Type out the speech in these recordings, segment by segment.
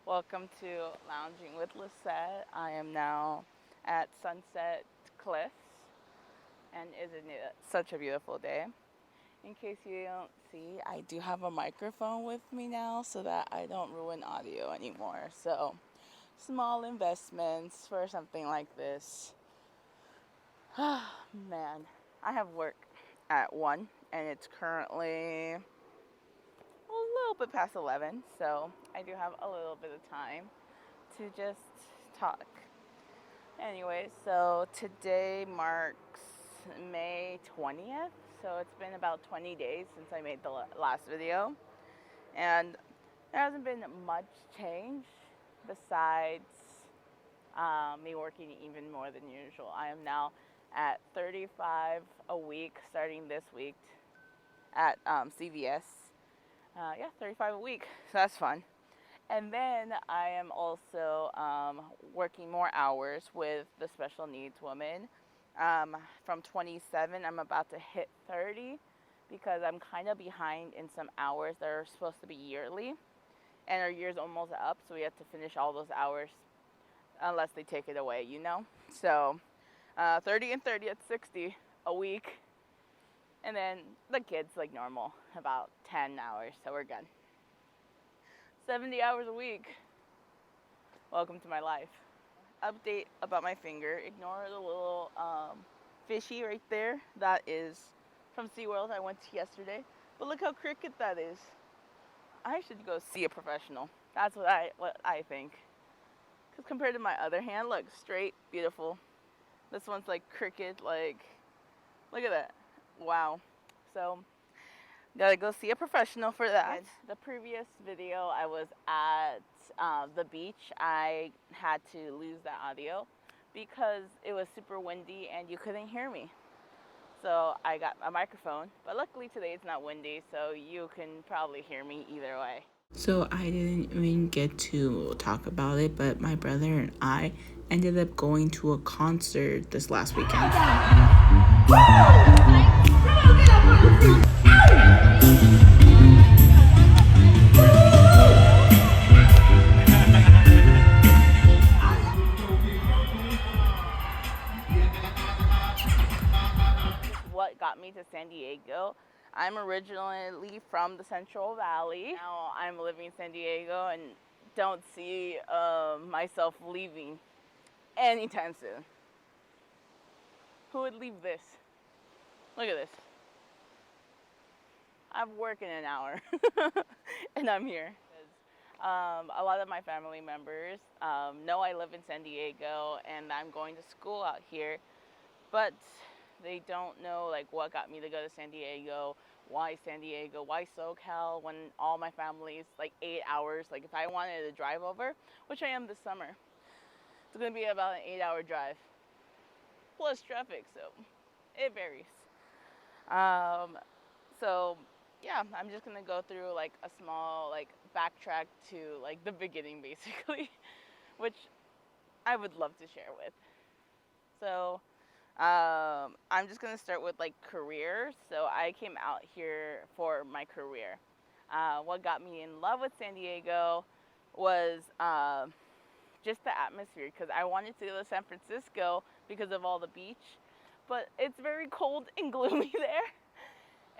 Welcome to Lounging with Lisette. I am now at Sunset Cliffs, and isn't it such a beautiful day? In case you don't see, I do have a microphone with me now so that I don't ruin audio anymore. So, small investments for something like this. Man, I have work at 1, and it's currently a little bit past 11, so I do have a little bit of time to just talk. Anyway, so today marks May 20th, so it's been about 20 days since I made the last video, and there hasn't been much change besides me working even more than usual. I am now at 35 a week starting this week at CVS. Yeah, 35 a week, so that's fun. And then I am also working more hours with the special needs woman. From 27, I'm about to hit 30 because I'm kind of behind in some hours that are supposed to be yearly. And our year's almost up, so we have to finish all those hours unless they take it away, you know? So 30 and 30 at 60 a week. And then the kids, like normal, about 10 hours, so we're good. 70 hours a week. Welcome to my life. Update about my finger. Ignore the little fishy right there. That is from SeaWorld. I went to yesterday. But look how crooked that is. I should go see a professional. That's what I think. Because compared to my other hand, look, straight, beautiful. This one's like crooked, like, look at that. Wow. So, gotta go see a professional for that. The previous video, I was at the beach. I had to lose that audio because it was super windy and you couldn't hear me. So I got a microphone, but luckily today it's not windy, so you can probably hear me either way. So I didn't even get to talk about it, but my brother and I ended up going to a concert this last weekend. What got me to San Diego? I'm originally from the Central Valley. Now I'm living in San Diego and don't see myself leaving anytime soon. Who would leave this? Look at this. I'm working an hour and I'm here. A lot of my family members know I live in San Diego and I'm going to school out here, but they don't know like what got me to go to San Diego, why SoCal when all my family is like 8 hours. Like if I wanted to drive over, which I am this summer, it's gonna be about an 8-hour drive plus traffic, so it varies. So yeah, I'm just gonna go through like a small like backtrack to like the beginning basically, which I would love to share with. So I'm just gonna start with like career. So I came out here for my career. What got me in love with San Diego was just the atmosphere because I wanted to go to San Francisco because of all the beach, but it's very cold and gloomy there.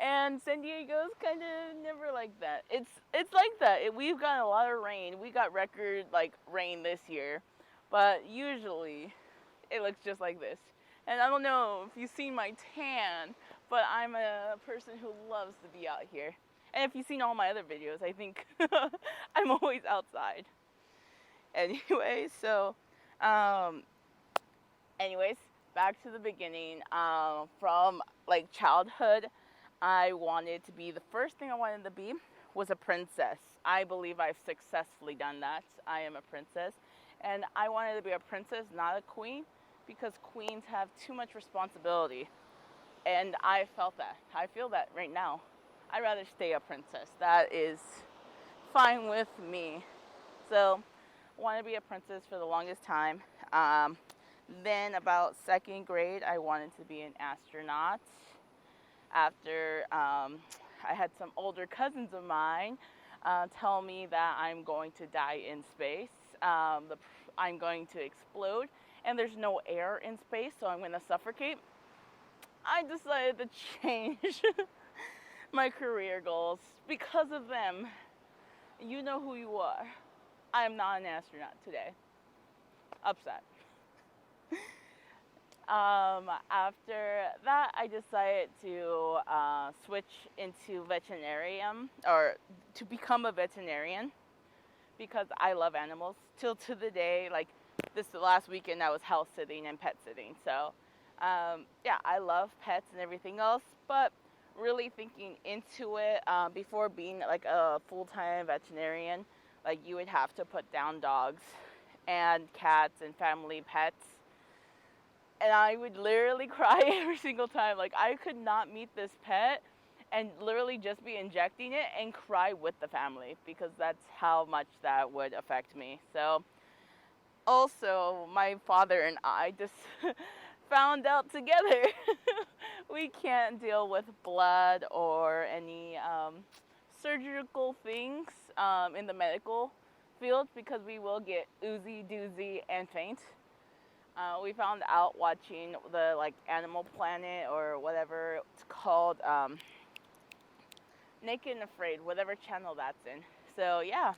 And San Diego's kind of never like that. It's like that. We've got a lot of rain. We got record like rain this year, but usually it looks just like this. And I don't know if you've seen my tan, but I'm a person who loves to be out here. And if you've seen all my other videos, I think I'm always outside. Anyway, so, anyways, back to the beginning. From like childhood, I wanted to be, the first thing I wanted to be was a princess. I believe I've successfully done that. I am a princess. And I wanted to be a princess, not a queen, because queens have too much responsibility. And I felt that. I feel that right now. I'd rather stay a princess. That is fine with me. So, I wanted to be a princess for the longest time. Then about second grade, I wanted to be an astronaut. After I had some older cousins of mine tell me that I'm going to die in space. I'm going to explode, and there's no air in space, so I'm going to suffocate. I decided to change my career goals because of them. You know who you are. I am not an astronaut today. Upset. After that, I decided to switch into veterinarian, or to become a veterinarian, because I love animals. Till to the day, like this last weekend, I was house sitting and pet sitting. So, yeah, I love pets and everything else, but really thinking into it, before being like a full-time veterinarian, like you would have to put down dogs and cats and family pets, and I would literally cry every single time. Like, I could not meet this pet and literally just be injecting it and cry with the family, because that's how much that would affect me. So also, my father and I just found out together we can't deal with blood or any surgical things in the medical field, because we will get oozy doozy and faint. We found out watching the like Animal Planet or whatever it's called, Naked and Afraid, whatever channel that's in. So yeah,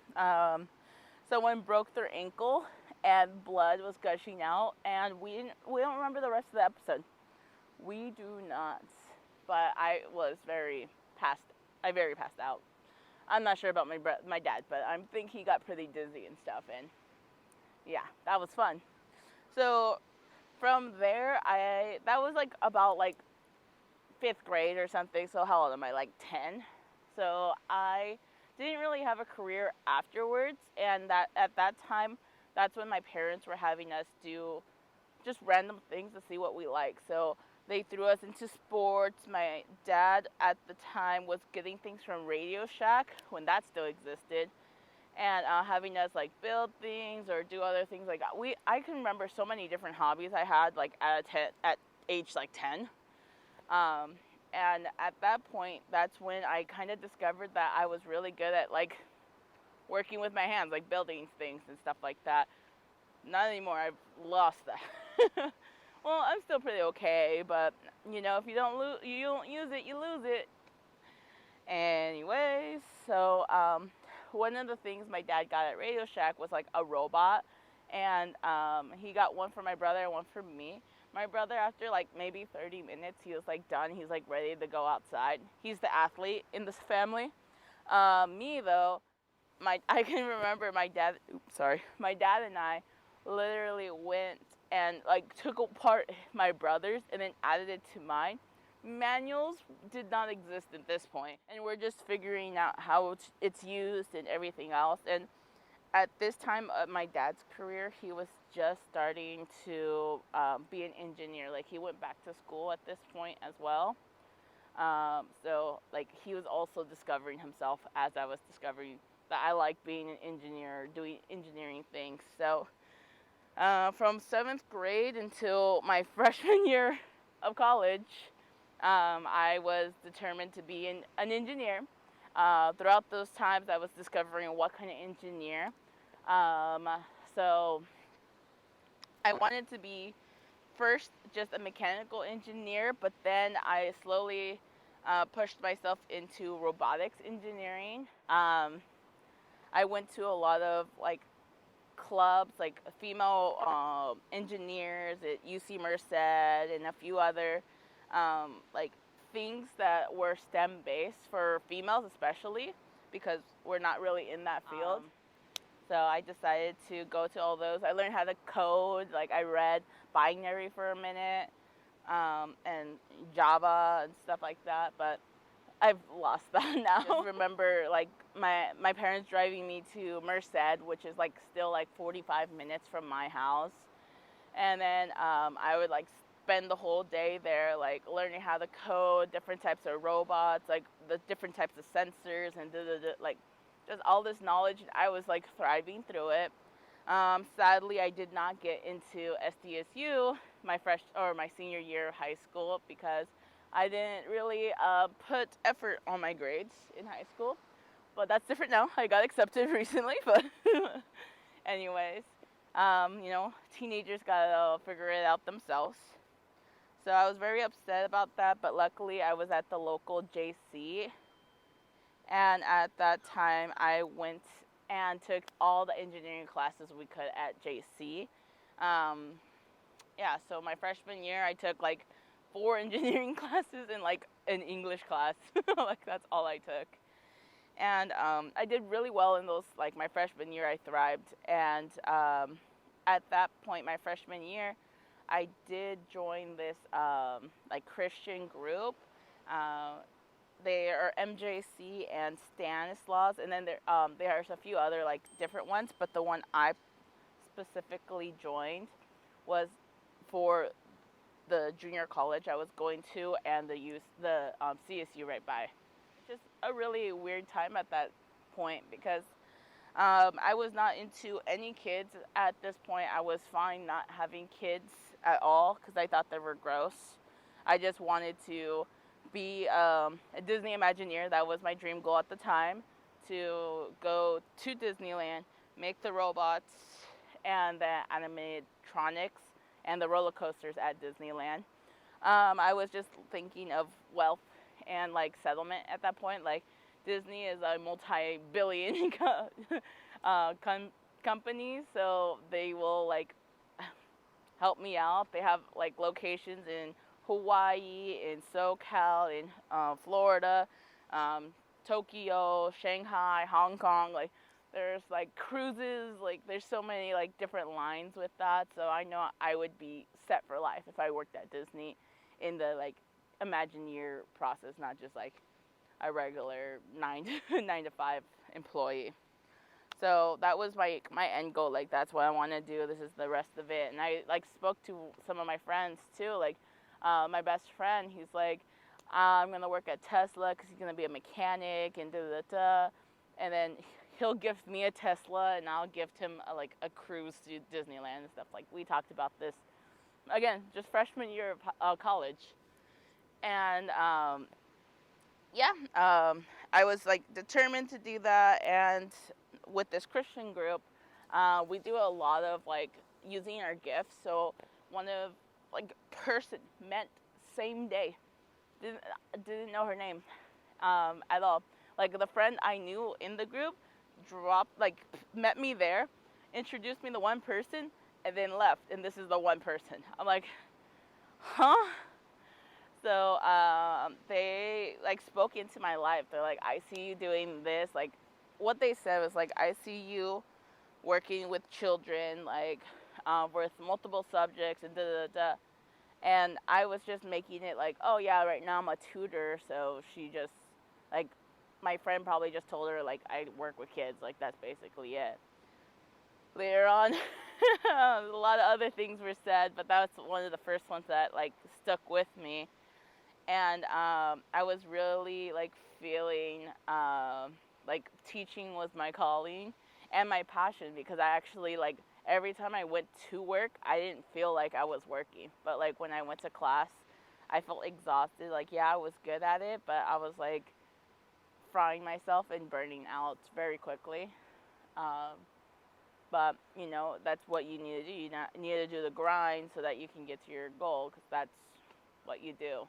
someone broke their ankle and blood was gushing out, and we don't remember the rest of the episode. We do not, but I very passed out. I'm not sure about my dad, but I think he got pretty dizzy and stuff, and yeah, that was fun. So from there, that was like about like 5th grade or something. So how old am I? Like 10. So I didn't really have a career afterwards, and that at that time, that's when my parents were having us do just random things to see what we like. So they threw us into sports. My dad at the time was getting things from Radio Shack when that still existed, and having us like build things or do other things like that. I can remember so many different hobbies I had like at age like 10. And at that point, that's when I kind of discovered that I was really good at like working with my hands, like building things and stuff like that. Not anymore. I've lost that. Well, I'm still pretty okay, but you know, if you don't use it, you lose it. Anyways, so one of the things my dad got at Radio Shack was like a robot, and he got one for my brother and one for me. My brother, after like maybe 30 minutes, he was like done. He's like ready to go outside. He's the athlete in this family. Me though, I can remember my dad and I literally went and like took apart my brother's and then added it to mine. Manuals did not exist at this point, and we're just figuring out how it's used and everything else. And at this time of my dad's career, he was just starting to be an engineer. Like, he went back to school at this point as well. So like he was also discovering himself as I was discovering that I like being an engineer, doing engineering things. So from 7th grade until my freshman year of college, I was determined to be an engineer. Throughout those times, I was discovering what kind of engineer. So I wanted to be first just a mechanical engineer, but then I slowly pushed myself into robotics engineering. I went to a lot of like clubs, like female engineers at UC Merced and a few other like things that were STEM based for females, especially because we're not really in that field. So I decided to go to all those. I learned how to code. Like, I read binary for a minute, and Java and stuff like that, but I've lost that now. I just remember like my parents driving me to Merced, which is like still like 45 minutes from my house, and then I would like spend the whole day there, like learning how to code different types of robots, like the different types of sensors and like just all this knowledge. I was like thriving through it. Sadly, I did not get into SDSU my senior year of high school because I didn't really put effort on my grades in high school. but that's different now. I got accepted recently, but anyways, teenagers gotta figure it out themselves. So I was very upset about that, but luckily I was at the local JC, and at that time I went and took all the engineering classes we could at JC. Um, yeah, so my freshman year I took like 4 engineering classes and like an English class. Like that's all I took. And I did really well in those. Like my freshman year I thrived, and at that point my freshman year I did join this like Christian group. Uh, they are MJC and Stanislaus, and then there's a few other like different ones, but the one I specifically joined was for the junior college I was going to and the CSU right by. Just a really weird time at that point because I was not into any kids at this point. I was fine not having kids at all because I thought they were gross. I just wanted to be a Disney Imagineer. That was my dream goal at the time, to go to Disneyland, make the robots and the animatronics and the roller coasters at Disneyland. I was just thinking of wealth and like settlement at that point. Like Disney is a multi-billion company, so they will like help me out. They have like locations in Hawaii, in SoCal, in Florida, Tokyo, Shanghai, Hong Kong. Like there's like cruises, like there's so many like different lines with that. So I know I would be set for life if I worked at Disney in the like Imagineer process, not just like a regular 9 to 5 employee. So that was my end goal. Like that's what I want to do. This is the rest of it. And I like spoke to some of my friends too. Like my best friend, he's like, I'm gonna work at Tesla because he's gonna be a mechanic and da da da. And then he'll gift me a Tesla and I'll gift him a cruise to Disneyland and stuff. Like we talked about this again, just freshman year of college. And I was like determined to do that. And with this Christian group, we do a lot of like using our gifts. So one of like person met same day, didn't know her name at all. Like the friend I knew in the group met me there, introduced me to one person, and then left. And this is the one person. I'm like, huh? So they like spoke into my life. They're like, I see you doing this. Like what they said was like, I see you working with children, like with multiple subjects and da da da. And I was just making it like, oh yeah, right now I'm a tutor. So she just like, my friend probably just told her like I work with kids. Like that's basically it. Later on, a lot of other things were said, but that was one of the first ones that like stuck with me. And I was really like feeling like teaching was my calling and my passion, because I actually like every time I went to work I didn't feel like I was working, but like when I went to class I felt exhausted. Like yeah, I was good at it, but I was like frying myself and burning out very quickly. But you know, that's what you need to do. You need to do the grind so that you can get to your goal, because that's what you do.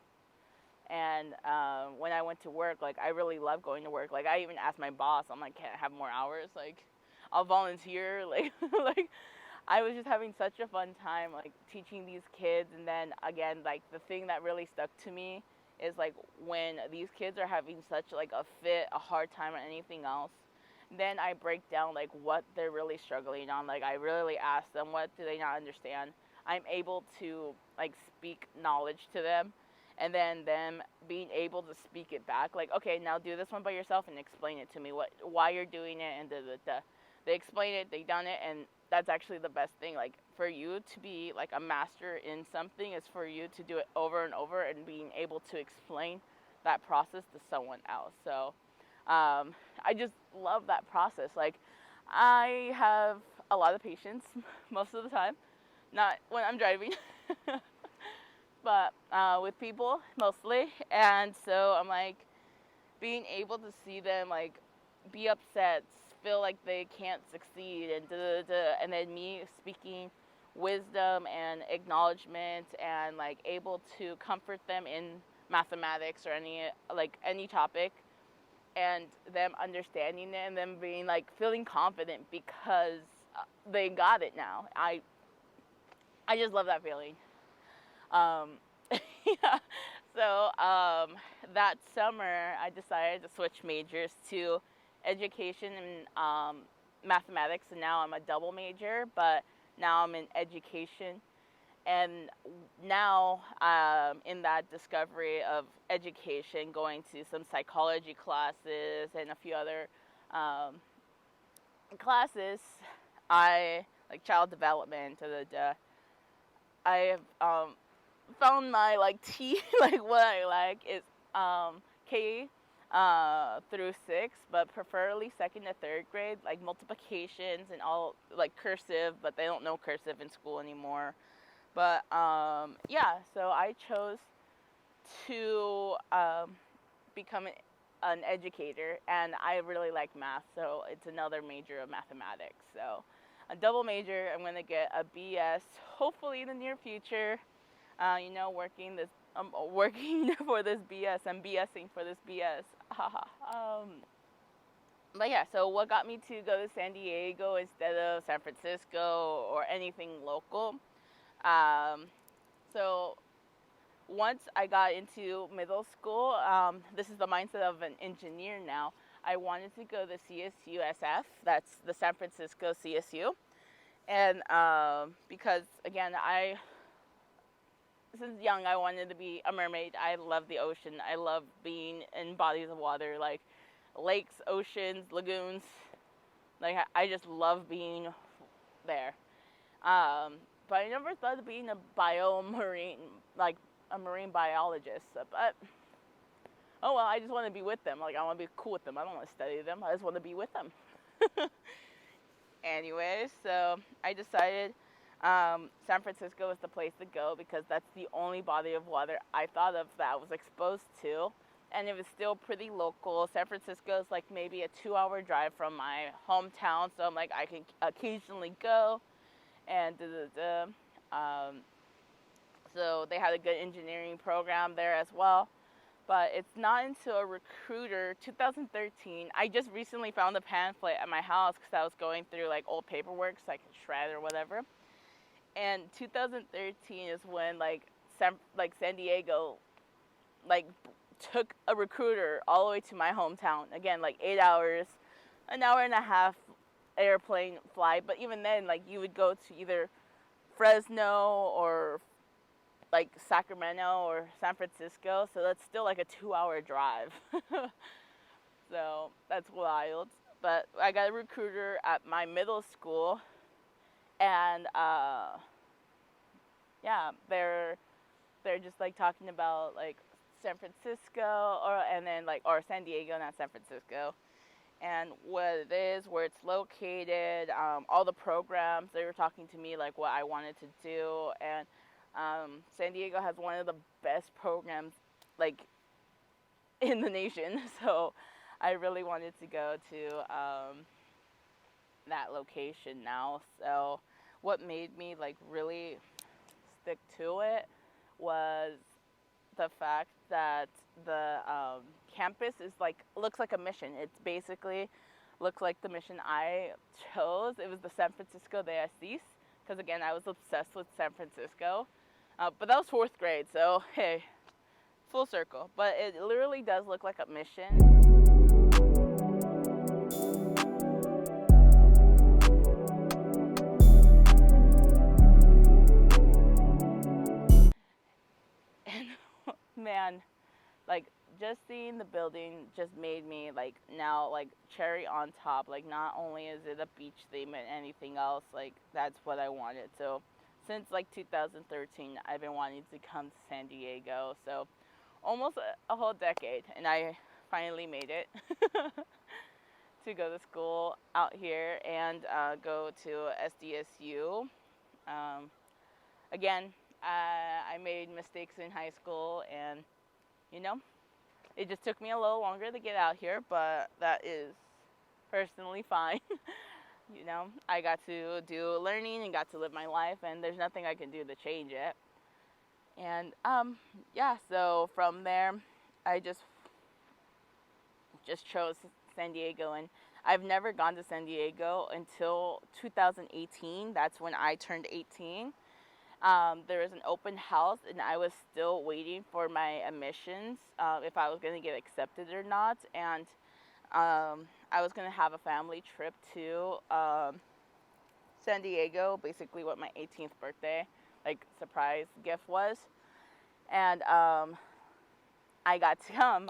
And when I went to work, like I really loved going to work. Like I even asked my boss, I'm like, can I have more hours? Like I'll volunteer. Like like I was just having such a fun time like teaching these kids. And then again, like the thing that really stuck to me is like when these kids are having such like a hard time or anything else, then I break down like what they're really struggling on. Like I really ask them, what do they not understand? I'm able to like speak knowledge to them, and then them being able to speak it back. Like, okay, now do this one by yourself and explain it to me, why you're doing it, and they explain it, they done it. And that's actually the best thing. Like for you to be like a master in something is for you to do it over and over and being able to explain that process to someone else. So I just love that process. Like I have a lot of patience most of the time, not when I'm driving, but with people mostly. And so I'm like being able to see them like be upset, feel like they can't succeed, and and then me speaking wisdom and acknowledgement and like able to comfort them in mathematics or any topic, and them understanding it and them being like feeling confident because they got it now. I just love that feeling. Um, yeah. So that summer, I decided to switch majors to education and mathematics, and now I'm a double major. But now I'm in education, and now in that discovery of education, going to some psychology classes and a few other um, classes, I like child development. I have found my like T like what I like is K through 6, but preferably second to third grade, like multiplications and all like cursive, but they don't know cursive in school anymore. But yeah, so I chose to become an educator, and I really like math, so it's another major of mathematics. So a double major, I'm gonna get a BS hopefully in the near future. Working for this BS. I'm BSing for this BS. But yeah, so what got me to go to San Diego instead of San Francisco or anything local? Um, so once I got into middle school, this is the mindset of an engineer now. I wanted to go to CSUSF, that's the San Francisco CSU. And because, again, since young, I wanted to be a mermaid. I love the ocean. I love being in bodies of water, like lakes, oceans, lagoons. Like, I just love being there. But I never thought of being like a marine biologist. But oh well, I just want to be with them. Like, I want to be cool with them. I don't want to study them. I just want to be with them. Anyways, so I decided San Francisco was the place to go because that's the only body of water I thought of that I was exposed to. And it was still pretty local. San Francisco is like maybe a 2-hour drive from my hometown, so I'm like, I can occasionally go. And so they had a good engineering program there as well. But it's not until a recruiter, 2013, I just recently found a pamphlet at my house because I was going through like old paperwork so I could shred or whatever. And 2013 is when like San Diego like took a recruiter all the way to my hometown. Again, like 8 hours, an hour and a half airplane flight. But even then, like you would go to either Fresno or like Sacramento or San Francisco, so that's still like a 2-hour drive. So that's wild. But I got a recruiter at my middle school, and yeah, they're just like talking about like San Francisco or San Diego, not San Francisco, and what it is, where it's located, all the programs. They were talking to me like what I wanted to do, and San Diego has one of the best programs like in the nation. So I really wanted to go to that location now. So what made me like really stick to it was the fact that the campus is like looks like a mission. It's basically looks like the mission I chose. It was the San Francisco de Asís, because again I was obsessed with San Francisco. But that was 4th grade, so hey, full circle. But it literally does look like a mission. And man, like just seeing the building just made me like now like cherry on top. Like not only is it a beach theme and anything else, like that's what I wanted. So since like 2013, I've been wanting to come to San Diego. So almost a whole decade, and I finally made it to go to school out here and go to SDSU. Again, I made mistakes in high school, and you know, it just took me a little longer to get out here, but that is personally fine. You know, I got to do learning and got to live my life, and there's nothing I can do to change it. And yeah, so from there, I just chose San Diego, and I've never gone to San Diego until 2018. That's when I turned 18. There was an open house, and I was still waiting for my admissions, if I was going to get accepted or not. And I was going to have a family trip to San Diego, basically what my 18th birthday, like, surprise gift was. And I got to come.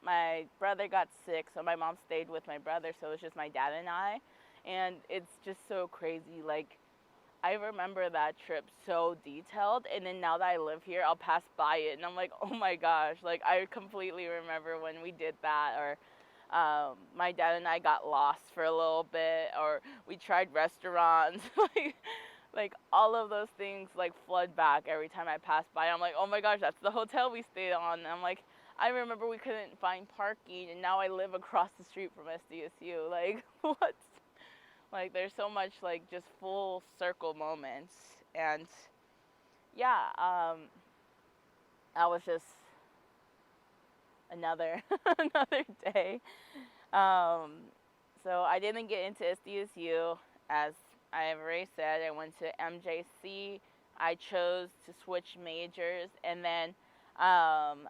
My brother got sick, so my mom stayed with my brother, so it was just my dad and I. And it's just so crazy. Like, I remember that trip so detailed, and then now that I live here, I'll pass by it, and I'm like, oh my gosh, like, I completely remember when we did that, or my dad and I got lost for a little bit, or we tried restaurants, like all of those things like flood back every time I pass by. I'm like, oh my gosh, that's the hotel we stayed on. And I'm like, I remember we couldn't find parking, and now I live across the street from SDSU. Like, what? Like, there's so much like just full circle moments, and yeah, that was just another another day. Um, so I didn't get into SDSU, as I have already said. I went to MJC. I chose to switch majors, and then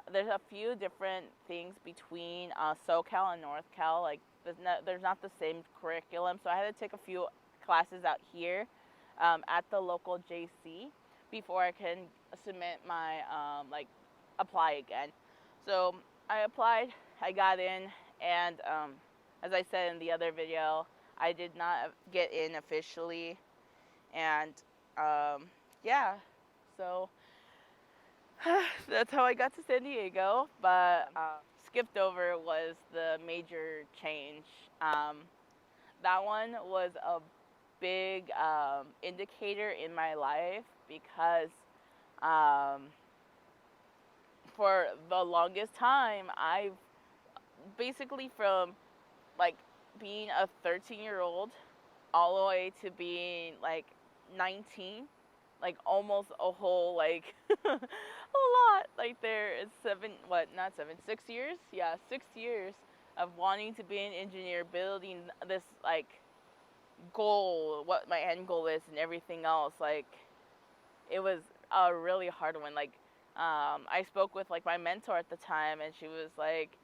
there's a few different things between SoCal and NorthCal. Like, there's not the same curriculum, so I had to take a few classes out here at the local JC before I can submit my like, apply again. So I applied, I got in, and as I said in the other video, I did not get in officially, and yeah, so that's how I got to San Diego. But skipped over was the major change. That one was a big indicator in my life, because for the longest time, I've basically, from like being a 13-year-old all the way to being like 19, like almost a whole, like, a lot. Like, there is 6 years? Yeah, 6 years of wanting to be an engineer, building this like goal, what my end goal is, and everything else. Like, it was a really hard one. Like, I spoke with like my mentor at the time, and she was like,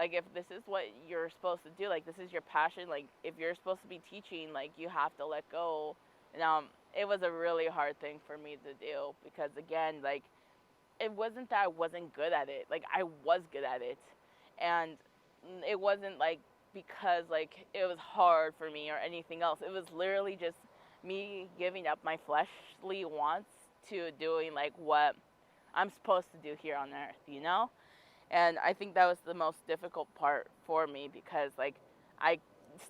if this is what you're supposed to do, like, this is your passion, like, if you're supposed to be teaching, like, you have to let go. And it was a really hard thing for me to do, because again, like, it wasn't that I wasn't good at it. Like, I was good at it, and it wasn't like because like it was hard for me or anything else. It was literally just me giving up my fleshly wants to doing like what I'm supposed to do here on earth, you know? And I think that was the most difficult part for me, because like I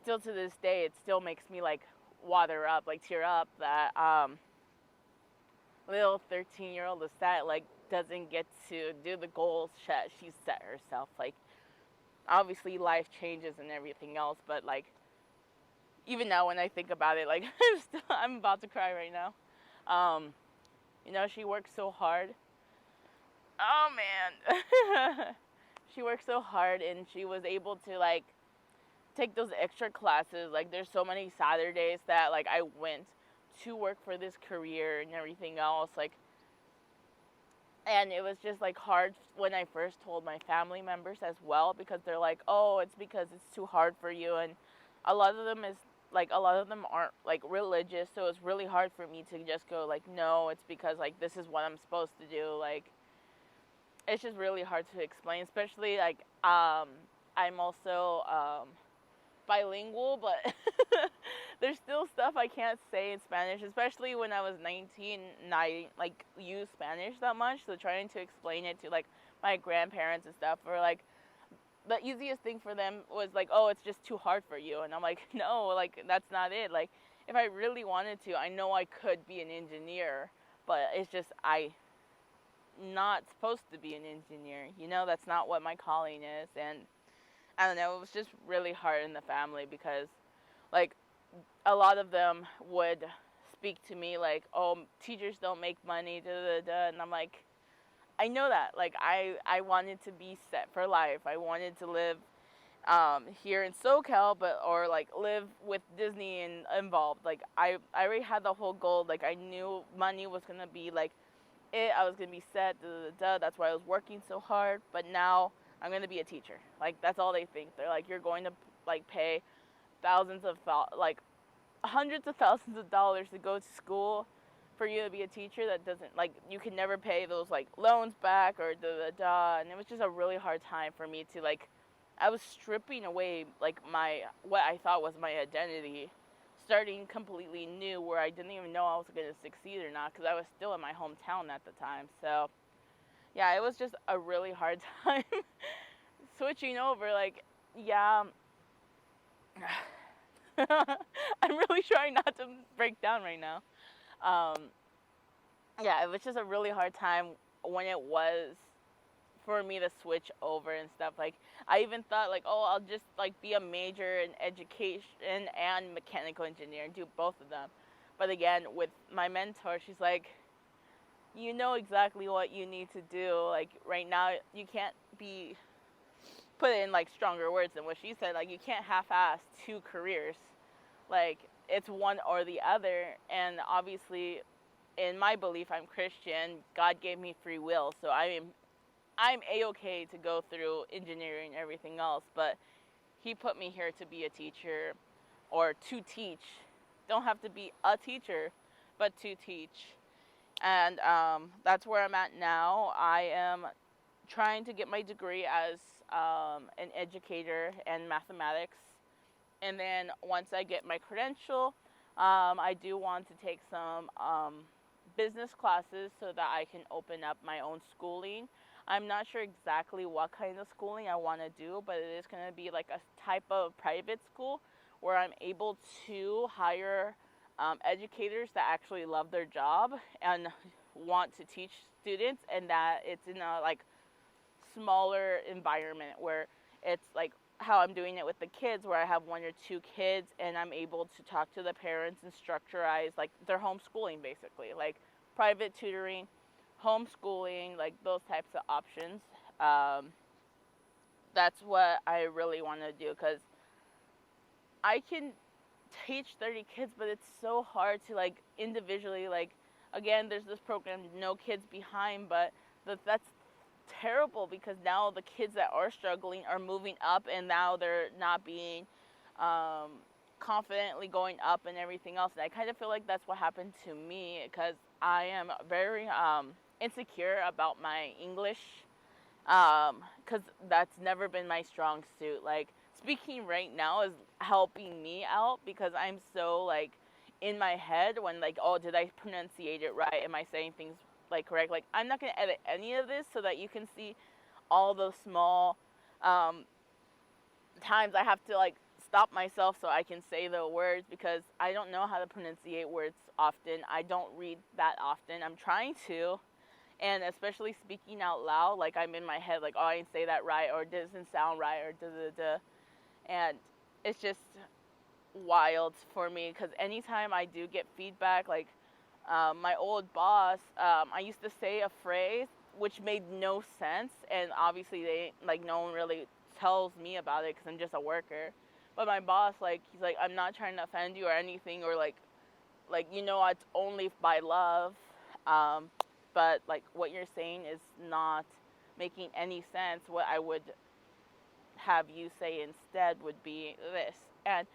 still, to this day, it still makes me like water up, like tear up, that little 13-year-old Lisette like doesn't get to do the goals she set herself. Like, obviously life changes and everything else, but like, even now when I think about it, like, I'm about to cry right now. You know, she worked so hard. Oh man. She worked so hard, and she was able to like take those extra classes. Like, there's so many Saturdays that like I went to work for this career and everything else, like, and it was just like hard when I first told my family members as well, because they're like, oh, it's because it's too hard for you. And a lot of them aren't like religious, so it's really hard for me to just go like, no, it's because like this is what I'm supposed to do. Like, it's just really hard to explain, especially like I'm also bilingual, but there's still stuff I can't say in Spanish, especially when I was 19 and I like use Spanish that much. So trying to explain it to like my grandparents and stuff, or like the easiest thing for them was like, oh, it's just too hard for you. And I'm like, no, like, that's not it. Like, if I really wanted to, I know I could be an engineer, but it's just I not supposed to be an engineer, you know? That's not what my calling is. And I don't know, it was just really hard in the family because like a lot of them would speak to me like, "Oh, teachers don't make money," da da da, and I'm like, I know that. Like I wanted to be set for life. I wanted to live here in SoCal, but or like live with Disney and involved. Like I already had the whole goal. Like I knew money was gonna be like it. I was gonna be set. Da, da, da. That's why I was working so hard. But now I'm gonna be a teacher. Like that's all they think. They're like, you're going to like pay thousands of like hundreds of thousands of dollars to go to school for you to be a teacher. That doesn't, like, you can never pay those like loans back or da da da. And it was just a really hard time for me to like, I was stripping away like my what I thought was my identity, starting completely new where I didn't even know I was going to succeed or not because I was still in my hometown at the time. So yeah, it was just a really hard time switching over. Like, yeah, I'm really trying not to break down right now. Um, yeah, it was just a really hard time when it was for me to switch over and stuff. Like, I even thought like, oh, I'll just like be a major in education and mechanical engineering, do both of them. But again, with my mentor, she's like, you know exactly what you need to do. Like right now, you can't be put in like stronger words than what she said. Like you can't half-ass two careers. Like it's one or the other. And obviously, in my belief, I'm Christian. God gave me free will, so I'm a-okay to go through engineering and everything else. But He put me here to be a teacher, or to teach. Don't have to be a teacher, but to teach. And that's where I'm at now. I am trying to get my degree as an educator in mathematics. And then once I get my credential, I do want to take some business classes so that I can open up my own schooling. I'm not sure exactly what kind of schooling I want to do, but it is going to be like a type of private school where I'm able to hire educators that actually love their job and want to teach students, and that it's in a like smaller environment where it's like how I'm doing it with the kids, where I have one or two kids and I'm able to talk to the parents and structureize like their homeschooling, basically like private tutoring, homeschooling, like those types of options. That's what I really want to do, because I can teach 30 kids, but it's so hard to like individually, like, again, there's this program No Kids Behind, but that's terrible because now the kids that are struggling are moving up, and now they're not being um, confidently going up and everything else. And I kind of feel like that's what happened to me, because I am very insecure about my English, because that's never been my strong suit. Like, speaking right now is helping me out because I'm so like in my head when like, oh, did I pronunciate it right? Am I saying things like correct? Like, I'm not gonna edit any of this so that you can see all those small um, times I have to like stop myself so I can say the words, because I don't know how to pronunciate words often. I don't read that often. I'm trying to, and especially speaking out loud, like I'm in my head like, oh, I didn't say that right, or it doesn't sound right, or da da da. And it's just wild for me because anytime I do get feedback, like my old boss, I used to say a phrase which made no sense, and obviously they like no one really tells me about it because I'm just a worker. But my boss, like, he's like, I'm not trying to offend you or anything, or like you know, it's only by love, but like what you're saying is not making any sense. What I would have you say instead would be this. And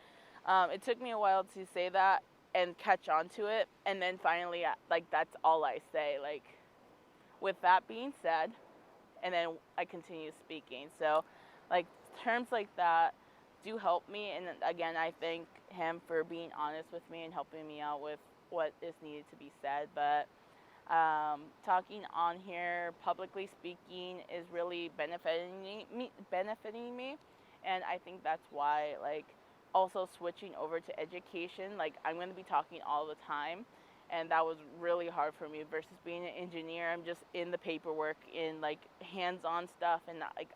it took me a while to say that and catch on to it, and then finally, like, that's all I say. Like, with that being said, and then I continue speaking. So, like, terms like that do help me, and again, I thank him for being honest with me and helping me out with what is needed to be said. But talking on here, publicly speaking, is really benefiting me, and I think that's why, like, also switching over to education, like, I'm going to be talking all the time, and that was really hard for me versus being an engineer. I'm just in the paperwork, in like hands-on stuff, and like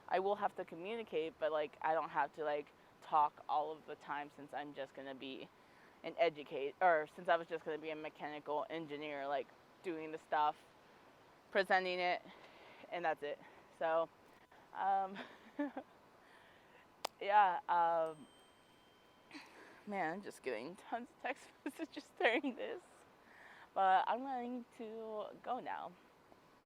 I will have to communicate, but like I don't have to like talk all of the time since I'm just gonna be an educate, or since I was just gonna be a mechanical engineer, like doing the stuff, presenting it, and that's it. So, um, yeah, man, I'm just getting tons of text messages during this, but I'm going to go now.